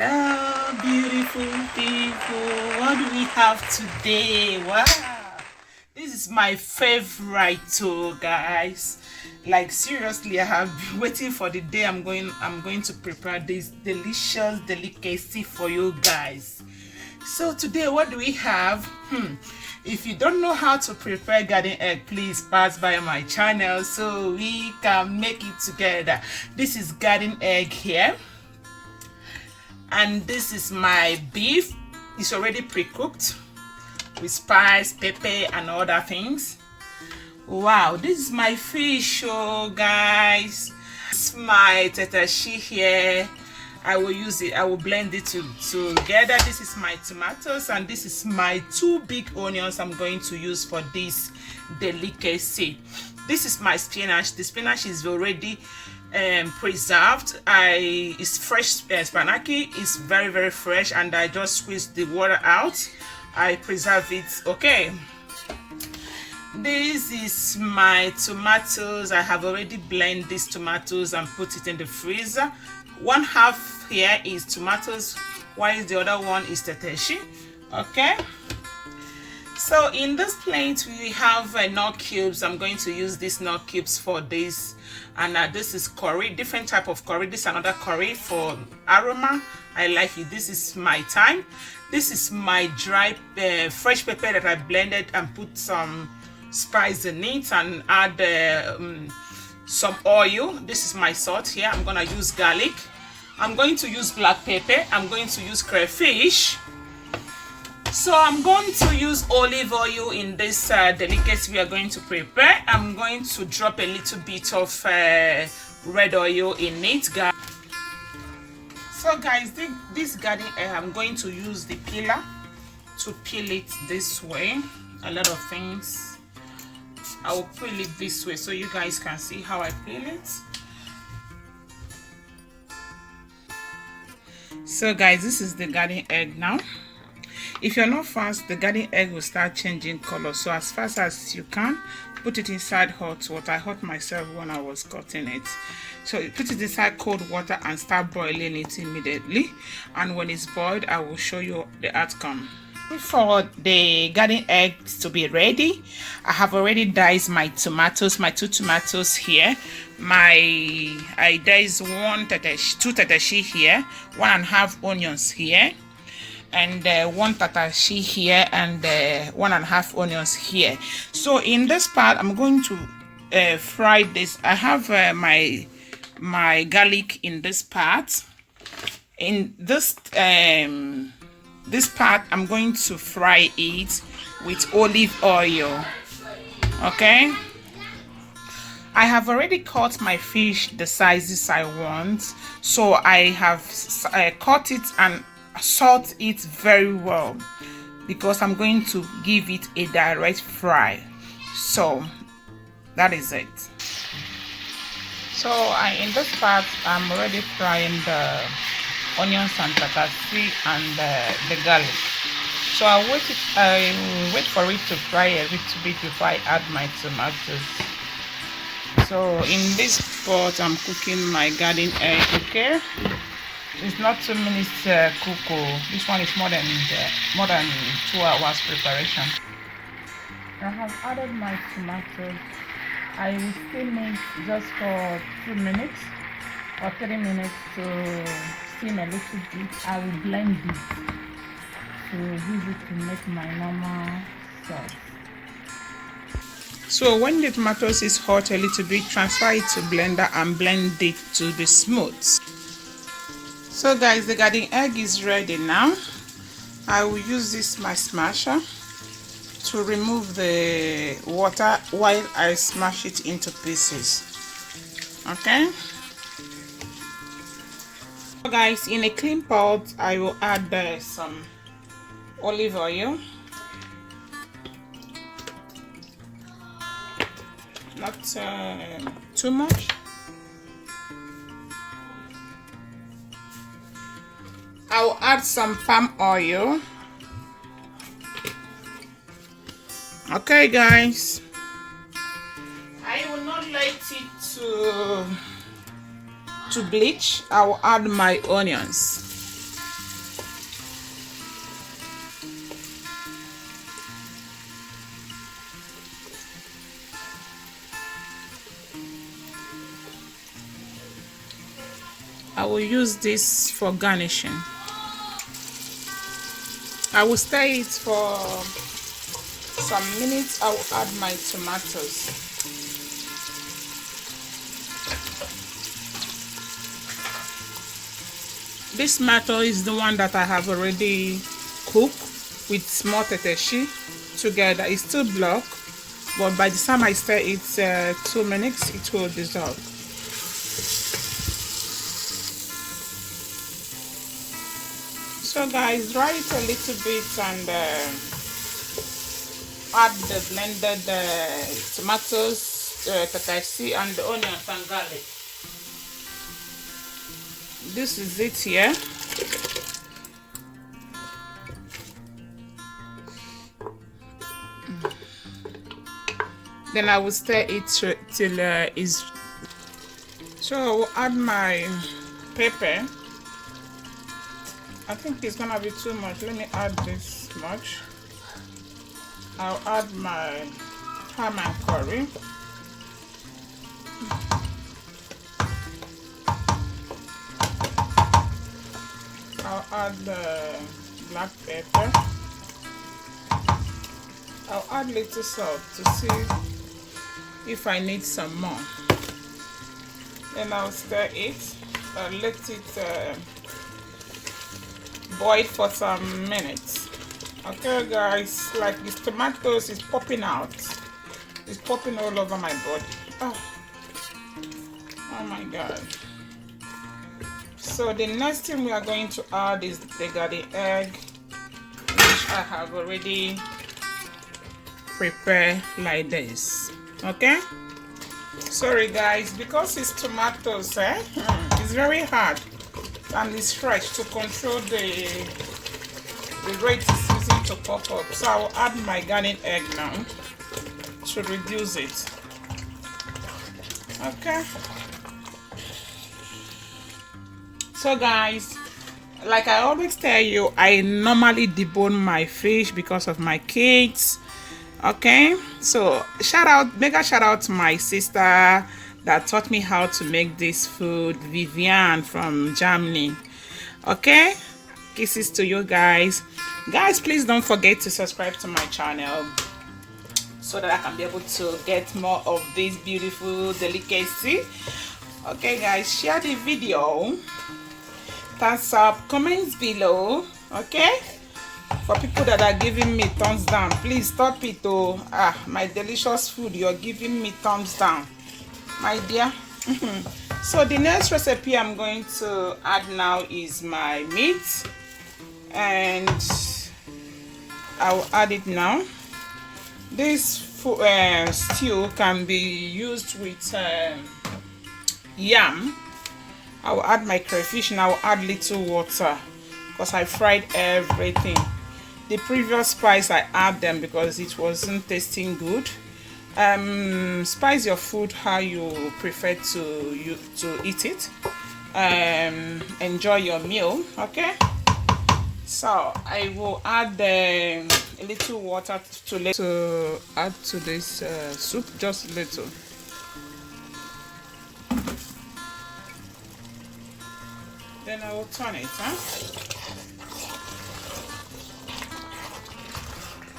Hello, beautiful people. What do we have today? Wow, this is my favorite tool, guys. Like seriously, I have been waiting for the day I'm going to prepare this delicious delicacy for you guys. So today, what do we have? If you don't know how to prepare garden egg, please pass by my channel so we can make it together. This is garden egg here. And this is my beef. It's already pre-cooked with spice, pepper, and other things. Wow, this is my fish, oh guys. This is my tatashi here. I will use it, I will blend it together. This is my tomatoes, and this is my 2 big onions I'm going to use for this delicacy. This is my spinach. The spinach is already preserved. It's fresh spinach. It's very fresh, and I just squeezed the water out. I preserve it. Okay, this is my tomatoes. I have already blended these tomatoes and put it in the freezer. One half here is tomatoes, while the other one is tatashi. Okay, so in this plate we have nut cubes. I'm going to use these nut cubes for this. And this is curry, different type of curry. This is another curry for aroma. I like it. This is my thyme. This is my dry fresh pepper that I blended and put some spice in it and add some oil. This is my salt here. I'm gonna use garlic. I'm going to use black pepper. I'm going to use crayfish. So I'm going to use olive oil in this delicacy we are going to prepare. I'm going to drop a little bit of red oil in it, guys. So guys, this garden egg, I'm going to use the peeler to peel it this way. A lot of things. I will peel it this way so you guys can see how I peel it. So guys, this is the garden egg now. If you're not fast, the garden egg will start changing color. So as fast as you can, put it inside hot water. I hurt myself when I was cutting it. So you put it inside cold water and start boiling it immediately. And when it's boiled, I will show you the outcome. For the garden eggs to be ready, I have already diced my tomatoes, my 2 tomatoes here. I diced 2 tatashi here, 1.5 onions here, and 1 tatashi here, and 1.5 onions here. So in this part, I'm going to fry this. I have my garlic in this part. In this part, I'm going to fry it with olive oil. Okay, I have already cut my fish the sizes I want, so I have cut it and salt it very well because I'm going to give it a direct fry. So that is it. So in this part, I'm already frying the onions and tatashi and the garlic. So I wait for it to fry a little bit before I add my tomatoes. So in this pot, I'm cooking my garden egg. Okay, it's not 2 minutes cook. This one is more than 2 hours preparation. I have added my tomatoes. I will steam it just for 2 minutes or 3 minutes to steam a little bit. I will blend it to use it to make my normal sauce. So when the tomatoes is hot a little bit, transfer it to blender and blend it to be smooth. So guys, the garden egg is ready now. I will use this my smasher to remove the water while I smash it into pieces. Okay. So guys, in a clean pot, I will add some olive oil. Not too much. I will add some palm oil. Okay guys, I will not let it to bleach. I will add my onions. I will use this for garnishing. I will stir it for some minutes. I will add my tomatoes. This tomato is the one that I have already cooked with small teteshi together. It's still block, but by the time I stir it 2 minutes, it will dissolve. So guys, dry it a little bit and add the blended tomatoes, teteshi, and the onions and garlic. This is it here. Then I will stir it till it's. So I will add my pepper. I think it's gonna be too much. Let me add this much. I'll add my ham and curry. I'll add the black pepper. I'll add little salt to see if I need some more. Then I'll stir it and let it boil for some minutes. Okay guys, like these tomatoes is popping out. It's popping all over my body. Oh my god. So the next thing we are going to add is the garden egg, which I have already prepared like this. Okay, sorry guys, because it's tomatoes, it's very hard and it's fresh to control the rate it's using to pop up. So I will add my garden egg now to reduce it. Okay, so guys, like I always tell you, I normally debone my fish because of my kids. Okay, so mega shout out to my sister that taught me how to make this food, Vivian from Germany. Okay, kisses to you guys. Guys, please don't forget to subscribe to my channel so that I can be able to get more of this beautiful delicacy. Okay guys, share the video, thumbs up, comments below. Okay, for people that are giving me thumbs down, please stop it. Oh, my delicious food, you're giving me thumbs down, my dear. So the next recipe I'm going to add now is my meat, and I will add it now. This stew can be used with yam. I will add my crayfish and I will add little water because I fried everything. The previous spice I add them because it wasn't tasting good. Spice your food how you prefer to eat it. Enjoy your meal. Okay, so I will add a little water to add to this soup, just a little. Then I will turn it.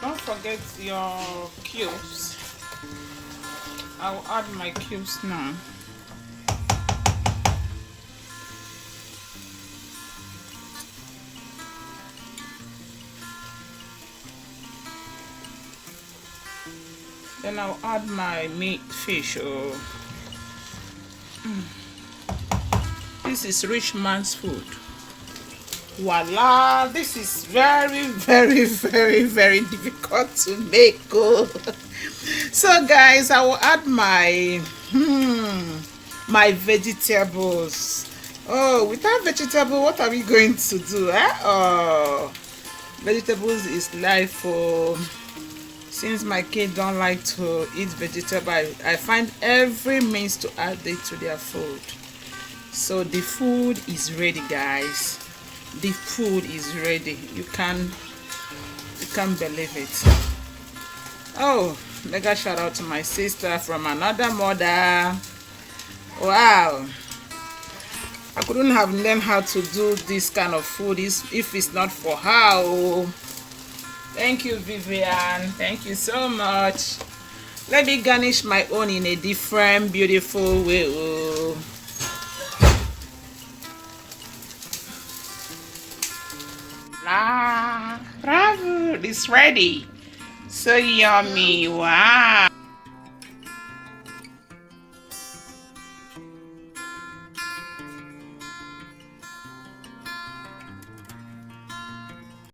Don't forget your cubes. I will add my cubes now. Then I'll add my meat fish. This is rich man's food. Voila! This is very, very, very, very difficult to make. So guys, I will add my my vegetables. Oh, without vegetable, what are we going to do? Oh, vegetables is life. Since my kids don't like to eat vegetable, I find every means to add it to their food. So the food is ready, guys. The food is ready. You can't believe it. Oh, mega shout out to my sister from another mother. Wow, I'm couldn't have learned how to do this kind of food if it's not for her. Oh. Thank you, Vivian. Thank you so much. Let me garnish my own in a different, beautiful way. Oh. La, bravo, it's ready. So yummy. Wow.